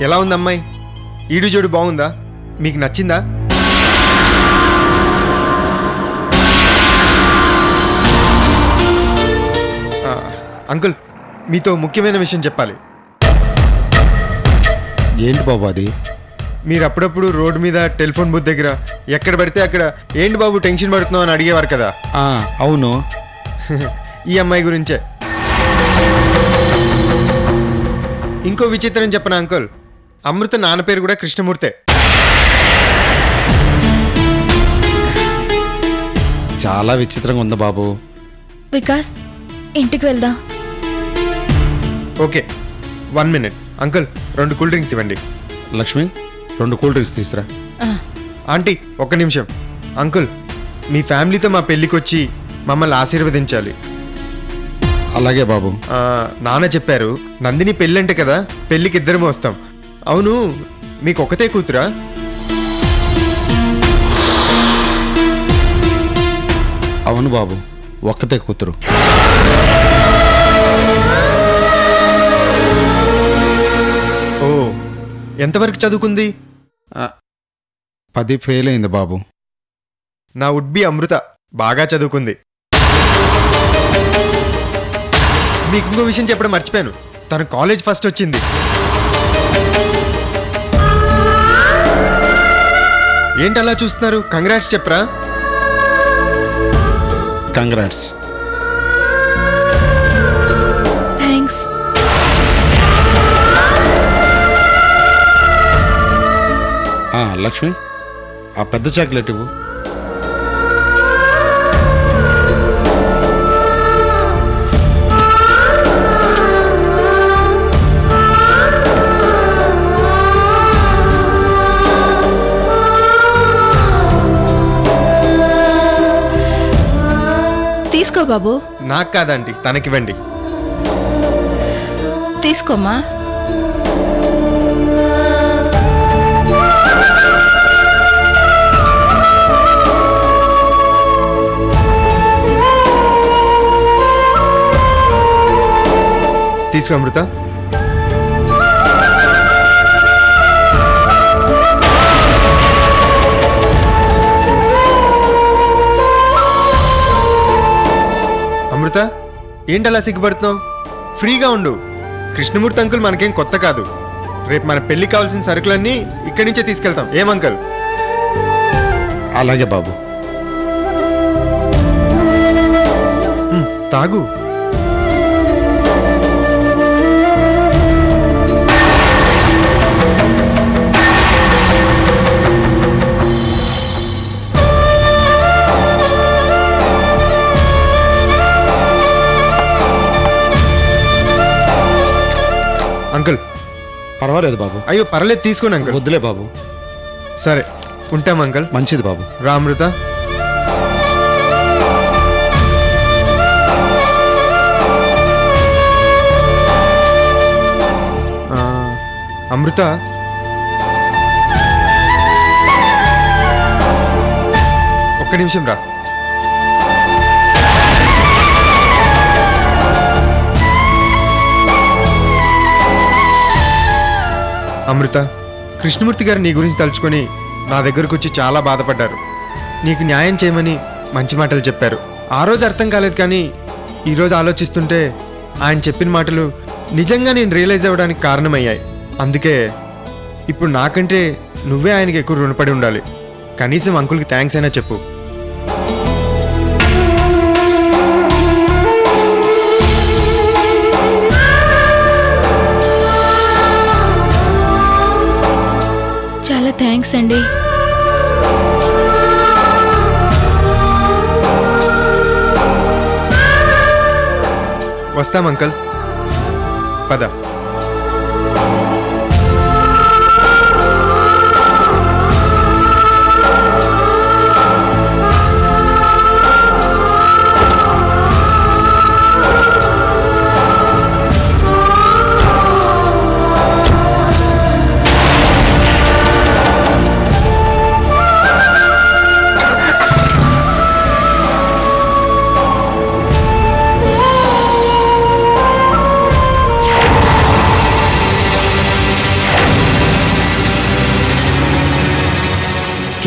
ఎలా ఉంది అమ్మాయి? ఈడు జోడు బాగుందా? మీకు నచ్చిందా? అంకుల్, మీతో ముఖ్యమైన విషయం చెప్పాలి. ఏంటి బాబు అది? మీరు అప్పుడప్పుడు రోడ్డు మీద టెలిఫోన్ బూత్ దగ్గర ఎక్కడ పడితే అక్కడ ఏంటి బాబు టెన్షన్ పడుతున్నావు అని అడిగేవారు కదా. అవును. ఈ అమ్మాయి గురించే. ఇంకో విచిత్రం చెప్పనా అంకుల్, అమృత నాన్న పేరు కూడా కృష్ణమూర్తే. చాలా విచిత్రంగా ఉంది బాబు. వికాస్, ఇంటికి వెళ్దాం. Okay, 1 minute. Uncle, 2 cool drinks ఇవ్వండి. లక్ష్మి, 2 కూల్ డ్రింక్స్ తీసురా. ఆంటీ, 1 నిమిషం. అంకుల్, మీ ఫ్యామిలీతో మా పెళ్ళికి వచ్చి మమ్మల్ని ఆశీర్వదించాలి. అలాగే బాబు. నాన్న చెప్పారు, నందిని పెళ్ళంటే కదా, పెళ్ళికి ఇద్దరము వస్తాం. అవును, మీకు ఒకతే కూతురా? అవును బాబు, ఒక్కతే కూతురు. ఓ, ఎంతవరకు చదువుకుంది? 10 ఫెయిల్ అయింది బాబు. నా వుడ్-బి అమృత బాగా చదువుకుంది. మీకు ఇంకో విషయం చెప్పడం మర్చిపోయాను, తను కాలేజ్ ఫస్ట్ వచ్చింది. ఏంటలా చూస్తున్నారు? కంగ్రాట్స్ చెప్పరా? కంగ్రాట్స్. థ్యాంక్స్. లక్ష్మి, ఆ పెద్ద చాక్లెట్ ఇవ్వు. తీసుకో బాబు. నాకు కాదండి, తనకివ్వండి. తీసుకోమ్మా. తీసుకో అమృత. అమృత, ఏంటలా సిగ్గుపడుతున్నావు? ఫ్రీగా ఉండు. కృష్ణమూర్తి అంకుల్ మనకేం కొత్త కాదు. రేపు మన పెళ్లి కావాల్సిన సరుకులన్నీ ఇక్కడి నుంచే తీసుకెళ్తాం. ఏం అంకుల్? అలాగే బాబు. తాగు. అంకుల్, పర్వాలేదు బాబు. అయ్యో పర్లేదు, తీసుకోండి అంకుల్. వద్దులే బాబు. సరే, ఉంటాం అంకుల్. మంచిది బాబు. రా అమృత. అమృత, ఒక్క నిమిషం రా. అమృత, కృష్ణమూర్తి గారు నీ గురించి తలుచుకొని నా దగ్గరకు వచ్చి చాలా బాధపడ్డారు. నీకు న్యాయం చేయమని మంచి మాటలు చెప్పారు. ఆ రోజు అర్థం కాలేదు, కానీ ఈరోజు ఆలోచిస్తుంటే ఆయన చెప్పిన మాటలు నిజంగా నేను రియలైజ్ అవ్వడానికి కారణమయ్యాయి. అందుకే ఇప్పుడు నాకంటే నువ్వే ఆయనకి ఎక్కువ రుణపడి ఉండాలి. కనీసం అంకుల్కి థ్యాంక్స్ అయినా చెప్పు. చాలా థ్యాంక్స్ అండి. వస్తాం అంకుల్, పద.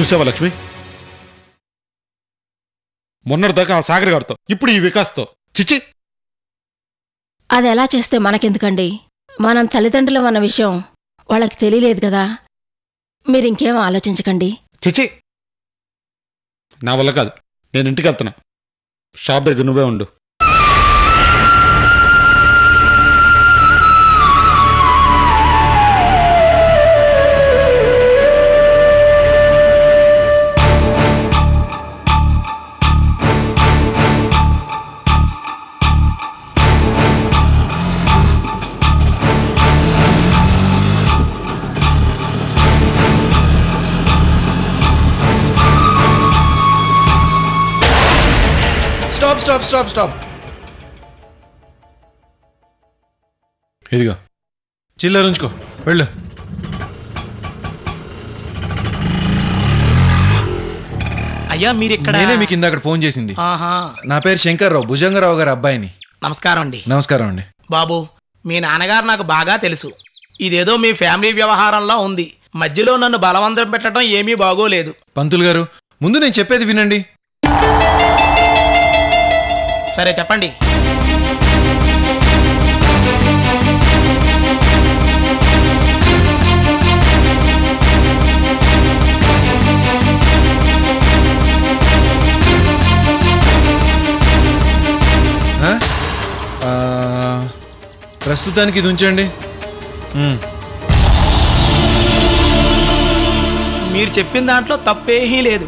చూసావా లక్ష్మి, మొన్నటిదాకా ఆ సాగర్ గారితో, ఇప్పుడు ఈ వికాస్తో. చిచ్చి. అది ఎలా చేస్తే మనకెందుకండి? మనం తల్లిదండ్రులం అన్న విషయం వాళ్ళకి తెలియలేదు కదా. మీరింకేం ఆలోచించకండి. చిచ్చి, నా వల్ల కాదు. నేను ఇంటికి వెళ్తున్నా. షాప్ దగ్గర నువ్వే ఉండు. స్టాప్. ఇదిగో చిల్లర ఉంచుకో, వెళ్ళు. అయ్యా మీరిక్కడ? నేనే మీకు ఇందాక ఫోన్ చేసింది. ఆహా. నా పేరు శంకర్రావు, భుజంగరావు గారి అబ్బాయిని. నమస్కారం అండి. నమస్కారం అండి. బాబు, మీ నాన్నగారు నాకు బాగా తెలుసు. ఇదేదో మీ ఫ్యామిలీ వ్యవహారంలో ఉంది. మధ్యలో నన్ను బలవంతం పెట్టడం ఏమీ బాగోలేదు. పంతులు గారు, ముందు నేను చెప్పేది వినండి. సరే చెప్పండి. ప్రస్తుతానికి ఇది ఉంచండి. మీరు చెప్పిన దాంట్లో తప్పేమీ లేదు.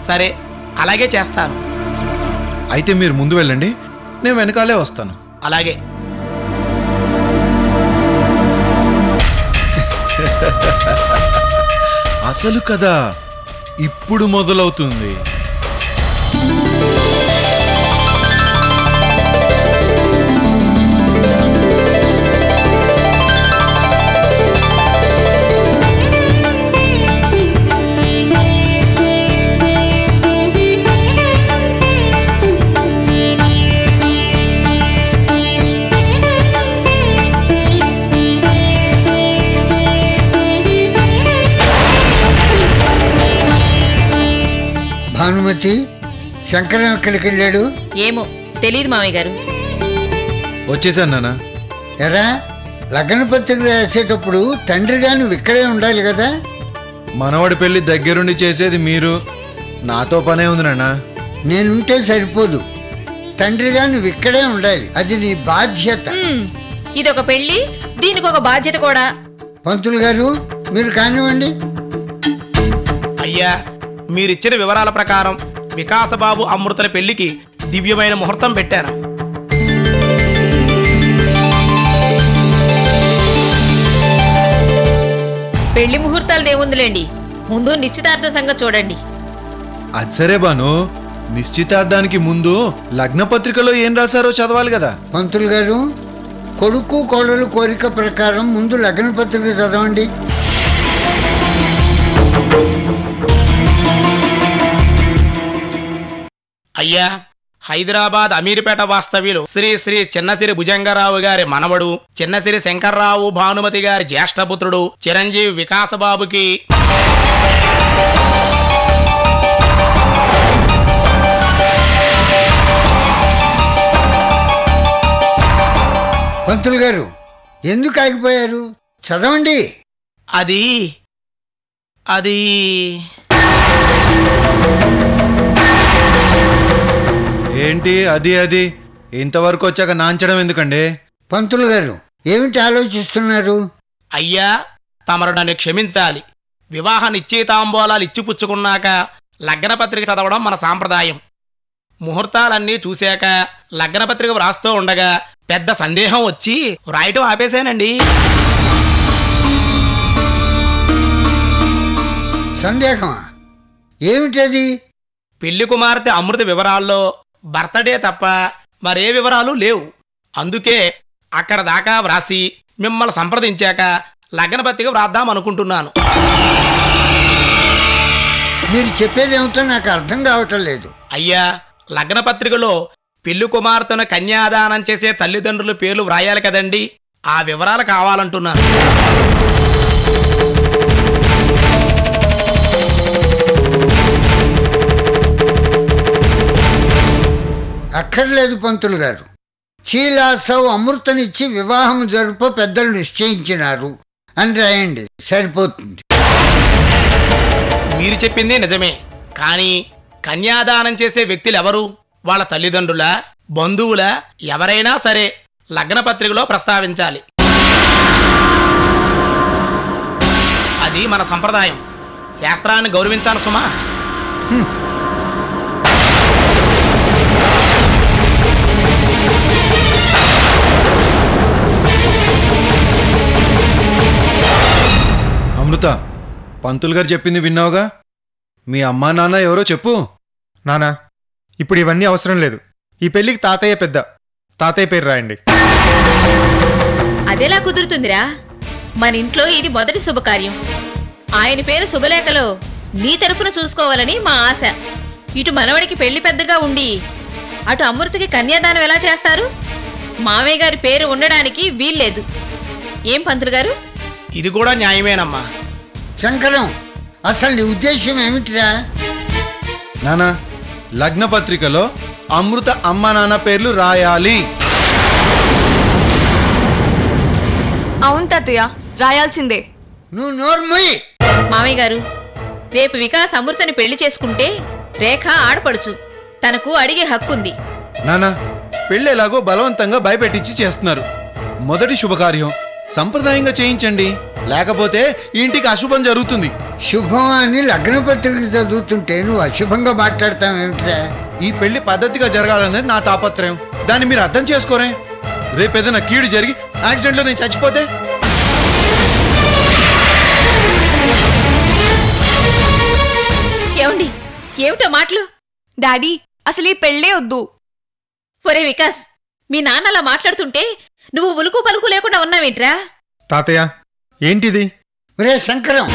సరే, అలాగే చేస్తాను. అయితే మీరు ముందు వెళ్ళండి, నేను వెనకాలే వస్తాను. అలాగే. అసలు కథ ఇప్పుడు మొదలవుతుంది. భానుమతి, శంకరం ఎక్కడికి వెళ్ళాడు? ఏమో తెలీదు మామయ్య గారు. వచ్చేసాను నాన్న. ఎరా, లగ్న పత్రిక రాసేటప్పుడు తండ్రి గారు ఇక్కడే ఉండాలి కదా. మనవడి పెళ్లి దగ్గరుండి చేసేది మీరు, నాతో పనే ఉంది నాన్న. నేనుంటే సరిపోదు, తండ్రి గారు ఇక్కడే ఉండాలి. అది నీ బాధ్యత. ఇదొక పెళ్లి, దీనికి ఒక బాధ్యత కూడా. పంతులు గారు, మీరు కానివ్వండి. అయ్యా, మీరిచ్చిన వివరాల ప్రకారం వికాసబాబు అమృతల పెళ్లికి దివ్యమైన ముహూర్తం పెట్టాను. పెళ్లి ముహూర్తాలదేముందిలేండి, ముందు నిశ్చితార్థం సంగతి చూడండి. అది సరే బాను, నిశ్చితార్థానికి ముందు లగ్న పత్రికలో ఏం రాశారో చదవాలి కదా. పంతులు గారు, కొడుకు కోడలు కోరిక ప్రకారం ముందు లగ్న పత్రిక చదవండి. అయ్యా, హైదరాబాద్ అమీర్పేట వాస్తవ్యులు శ్రీ శ్రీ చిన్నసిరి భుజంగరావు గారి మనవడు, చిన్నసిరి శంకర్రావు భానుమతి గారి జ్యేష్ఠపుత్రుడు చిరంజీవి వికాసబాబుకి పంతులు గారు, ఎందుకు ఆగిపోయారు? చదవండి. అది అది ఏంటి అది అది ఇంతవరకు వచ్చాక నాంచడం ఎందుకండి? పంతులు గారు, ఏమిటి ఆలోచిస్తున్నారు? అయ్యా, తమరు నన్ను క్షమించాలి. వివాహ నిశ్చయితాంబోలాలు ఇచ్చిపుచ్చుకున్నాక లగ్నపత్రిక చదవడం మన సాంప్రదాయం. ముహూర్తాలన్నీ చూశాక లగ్నపత్రిక వ్రాస్తూ ఉండగా పెద్ద సందేహం వచ్చి వ్రాయటం ఆపేశానండి. సందేహమా? ఏమిటది? పెళ్లి కుమార్తె అమృత వివరాల్లో బర్త్డే తప్ప మరే వివరాలు లేవు. అందుకే అక్కడ దాకా వ్రాసి మిమ్మల్ని సంప్రదించాక లగ్నపత్రిక వ్రాద్దామనుకుంటున్నాను. మీరు చెప్పేదేమిటో నాకు అర్థం కావటం లేదు. అయ్యా, లగ్నపత్రికలో పెళ్లి కుమార్తెను కన్యాదానం చేసే తల్లిదండ్రుల పేర్లు వ్రాయాలి కదండి, ఆ వివరాలు కావాలంటున్నాను. అక్కర్లేదు పంతులు గారు. చీలాసవ్ అమృతనిచ్చి వివాహం జరుప పెద్దలు నిశ్చయించినారు అని రాయండి, సరిపోతుంది. మీరు చెప్పిందే నిజమే, కానీ కన్యాదానం చేసే వ్యక్తులు ఎవరు? వాళ్ళ తల్లిదండ్రుల, బంధువుల, ఎవరైనా సరే లగ్న పత్రికలో ప్రస్తావించాలి. అది మన సంప్రదాయం. శాస్త్రాన్ని గౌరవించాలి సుమా. అమృత, పంతులు గారు చెప్పింది విన్నావుగా? మీ అమ్మా నాన్న ఎవరో చెప్పు. నానా, ఇప్పుడు ఇవన్నీ అవసరం లేదు. ఈ పెళ్లికి తాతయ్య పెద్ద. తాతయ్య పేరు రాయండి. అదెలా కుదురుతుందిరా? మన ఇంట్లో ఇది మొదటి శుభకార్యం. ఆయన పేరు శుభలేఖలో నీ తరపున చూసుకోవాలని మా ఆశ. ఇటు మనవడికి పెళ్లి పెద్దగా ఉండి అటు అమృతకి కన్యాదానం ఎలా చేస్తారు? మావయ్య గారి పేరు ఉండడానికి వీల్లేదు. ఏం పంతులు గారు? ఇది కూడా న్యాయమేనమ్మా. శంకరం, అసలు నీ ఉద్దేశం ఏమిటిరా? నానా, లగ్న పత్రికలో అమృత అమ్మా నాన్న పేర్లు రాయాలి. అవును తాతయ్య, రాయాల్సిందే. నువ్వు నోర్ముయ్. మావయ్య గారు, రేపు వికాస్ అమృతని పెళ్లి చేసుకుంటే రేఖ ఆడపడుచు, తనకు అడిగే హక్కుంది. నానా, పెళ్ళేలాగో బలవంతంగా భయపెట్టించి చేస్తున్నారు. మొదటి శుభకార్యం సంప్రదాయంగా చేయించండి, లేకపోతే ఇంటికి అశుభం జరుగుతుంది. శుభం అని లగ్న పత్రిక చదువుతుంటే నువ్వు అశుభంగా మాట్లాడతావేమిట్రా? ఈ పెళ్లి పద్ధతిగా జరగాలనేది నా తాపత్రయం. దాన్ని మీరు అర్థం చేసుకోరే. రేపేదైనా కీడు జరిగి యాక్సిడెంట్లో నేను చచ్చిపోతే? ఏమండి, ఏమిటో మాటలు? డాడీ, అసలు ఈ పెళ్ళే వద్దు. ఒరే వికాస్, మీ నాన్న అలా మాట్లాడుతుంటే నువ్వు ఉలుకు పలుకు లేకుండా ఉన్నావేంట్రా? తాతయ్య, ఏంటిది? ఒరే శంకరం,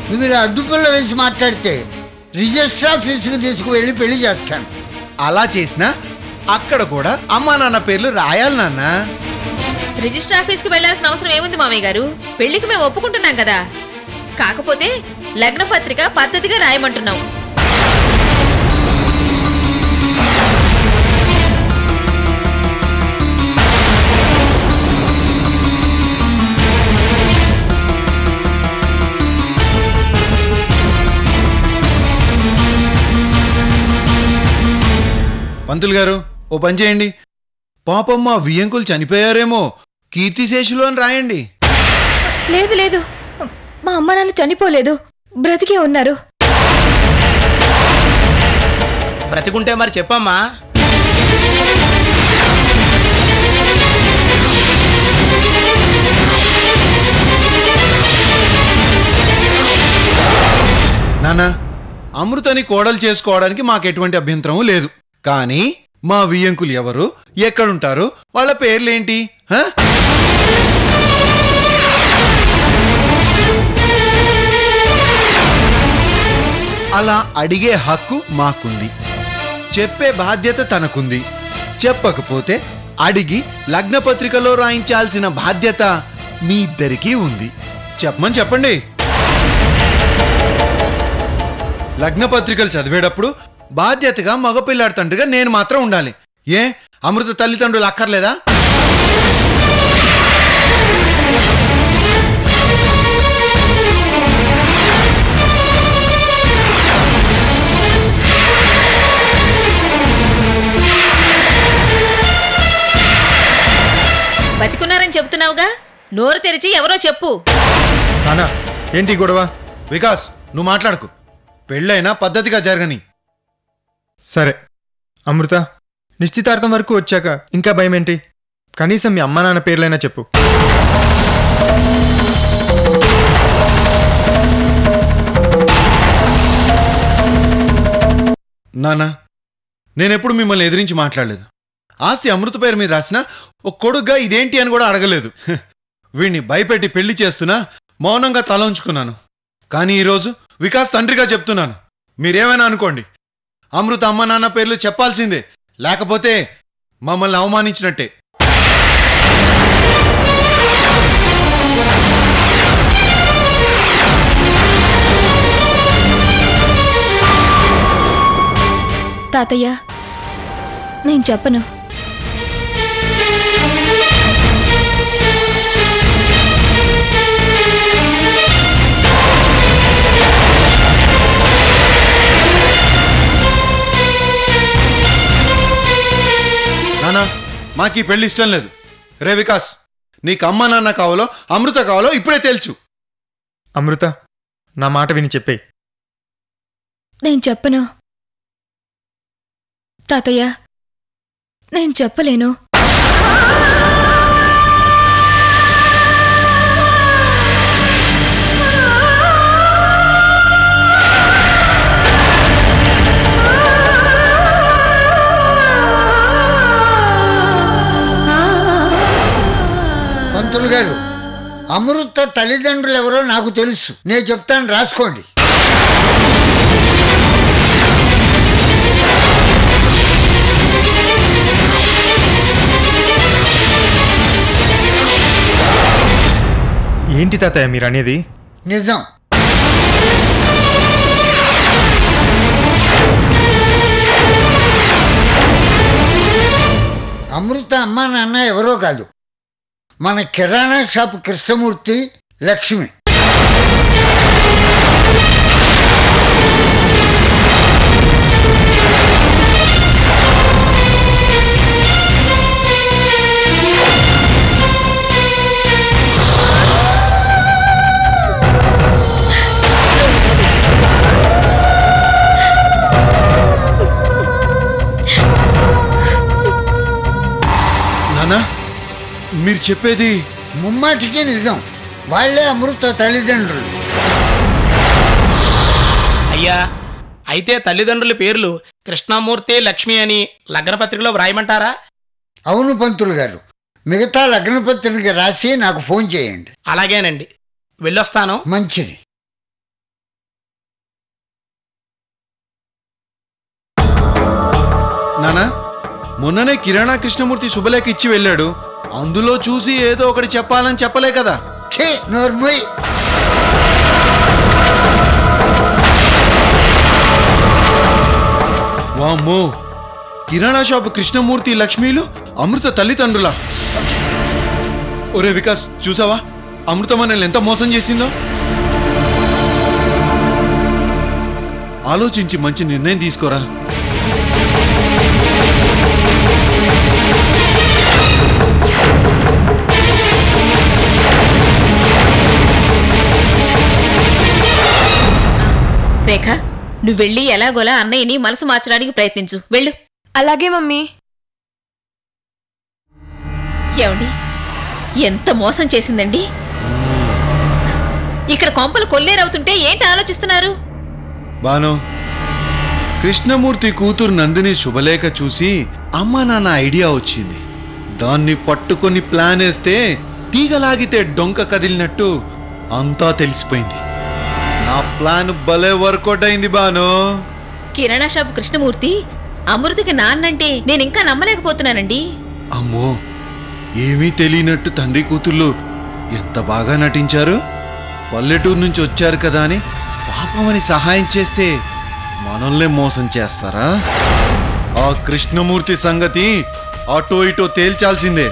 నువ్వు ఇలా అడ్డుపుల్ల వేసి మాట్లాడితే రిజిస్టర్ ఆఫీసుకు తీసుకువెళ్ళి పెళ్లి చేస్తాను. అలా చేసినా అక్కడ కూడా అమ్మా నాన్న పేర్లు రాయాలి నాన్న. రిజిస్టర్ ఆఫీస్కి వెళ్లాల్సిన అవసరం ఏముంది మామయ్య గారు? పెళ్లికి మేము ఒప్పుకుంటున్నాం కదా. కాకపోతే లగ్న పత్రిక పద్ధతిగా రాయమంటున్నాం. పంతులు గారు, ఓ పని చేయండి. పాపం మా వియ్యంకులు చనిపోయారేమో, కీర్తిశేషులు అని రాయండి. లేదు లేదు, మా అమ్మ నాన్న చనిపోలేదు, బ్రతికే ఉన్నారు. బ్రతికుంటే మరి చెప్పమ్మా. నానా, అమృతని కోడలు చేసుకోవడానికి మాకెటువంటి అభ్యంతరం లేదు. కానీ మా వియ్యంకులు ఎవరు, ఎక్కడుంటారు, వాళ్ళ పేర్లేంటి? అలా అడిగే హక్కు మాకుంది, చెప్పే బాధ్యత తనకుంది. చెప్పకపోతే అడిగి లగ్నపత్రికలో రాయించాల్సిన బాధ్యత మీ ఇద్దరికీ ఉంది. చెప్పమని చెప్పండి. లగ్నపత్రికలు చదివేటప్పుడు బాధ్యతగా మగపిల్లాడి తండ్రిగా నేను మాత్రం ఉండాలి. ఏ అమృత తల్లిదండ్రులు అక్కర్లేదా? బతికున్నారని చెబుతున్నావుగా, నోరు తెరిచి ఎవరో చెప్పు. నానా, ఏంటి గొడవ? వికాస్, నువ్వు మాట్లాడకు. పెళ్ళైనా పద్ధతిగా జరగని. సరే అమృత, నిశ్చితార్థం వరకు వచ్చాక ఇంకా భయం ఏంటి? కనీసం మీ అమ్మా నాన్న పేర్లైనా చెప్పు. నానా, నేనెప్పుడు మిమ్మల్ని ఎదిరించి మాట్లాడలేదు. ఆస్తి అమృత పేరు మీరు రాసినా ఒక కొడుగ్గా ఇదేంటి అని కూడా అడగలేదు. వీడిని భయపెట్టి పెళ్లి చేస్తున్నా మౌనంగా తల ఉంచుకున్నాను. కానీ ఈరోజు వికాస్ తండ్రిగా చెప్తున్నాను. మీరేమైనా అనుకోండి, అమృత అమ్మ నాన్న పేర్లు చెప్పాల్సిందే, లేకపోతే మమ్మల్ని అవమానించినట్టే. తాతయ్య, నేను చెప్పను. నానా మాకు ఈ పెళ్లి ఇష్టం లేదు. రే వికాస్, నీకు అమ్మ నాన్న కావాలో అమృత కావాలో ఇప్పుడే తేల్చు. అమృత, నా మాట విని చెప్పే. నేను చెప్పను తాతయ్య, నేను చెప్పలేను. పంతులు గారు, అమృత తల్లిదండ్రులు ఎవరో నాకు తెలుసు. నేను చెప్తాను, రాసుకోండి. ఏంటి తాతయ్య మీరు అనేది? నిజం. అమృత అమ్మా నాన్న ఎవరో కాదు, మన కిరాణా షాపు కృష్ణమూర్తి, లక్ష్మి. నానా, మీరు చెప్పేది ముమ్మాటికి నిజం. వాళ్లే అమృత తల్లిదండ్రులు. అయ్యా, అయితే తల్లిదండ్రుల పేర్లు కృష్ణమూర్తి, లక్ష్మి అని లగ్నపత్రికలో వ్రాయమంటారా? అవును పంతులు గారు, మిగతా లగ్నపత్రిక రాసి నాకు ఫోన్ చేయండి. అలాగేనండి, వెళ్ళొస్తాను. మంచిది. నానా, మొన్ననే కిరాణా కృష్ణమూర్తి శుభలేఖ ఇచ్చి వెళ్ళాడు. అందులో చూసి ఏదో ఒకటి చెప్పాలని చెప్పలే కదా. ఛీ, నోర్మోయ్. వామ్మో, కిరాణా షాపు కృష్ణమూర్తి, లక్ష్మీలు అమృత తల్లిదండ్రుల. ఒరే వికాస్, చూసావా అమృత మనల్ని ఎంత మోసం చేసిందో? ఆలోచించి మంచి నిర్ణయం తీసుకోరా. రేఖ, నువ్వు వెళ్ళి ఎలాగోలా అన్నయ్యని మనసు మార్చడానికి ప్రయత్నించు. వెళ్ళు. అలాగే మమ్మీ. ఏమండి, ఎంత మోసం చేసిందండి! ఇక్కడ కొంపలు కొల్లేరవుతుంటే ఏంటి ఆలోచిస్తున్నారు? బాను, కృష్ణమూర్తి కూతురు నందిని శుభలేఖ చూసి అమ్మా నాన్న ఐడియా వచ్చింది. దాన్ని పట్టుకొని ప్లాన్ వేస్తే తీగలాగితే డొంక కదిలినట్టు అంతా తెలిసిపోయింది. నా ప్లాన్ భలే వర్కౌట్ అయింది బాను. కిరాణా షాపు కృష్ణమూర్తి అమృతకి నాన్నంటే నేనింకా నమ్మలేకపోతున్నానండి. అమ్మో, ఏమీ తెలియనట్టు తండ్రి కూతుర్లు ఎంత బాగా నటించారు. పల్లెటూరు నుంచి వచ్చారు కదా అని పాపమని సహాయం చేస్తే మనల్నే మోసం చేస్తారా? ఆ కృష్ణమూర్తి సంగతి అటో ఇటో తేల్చాల్సిందే.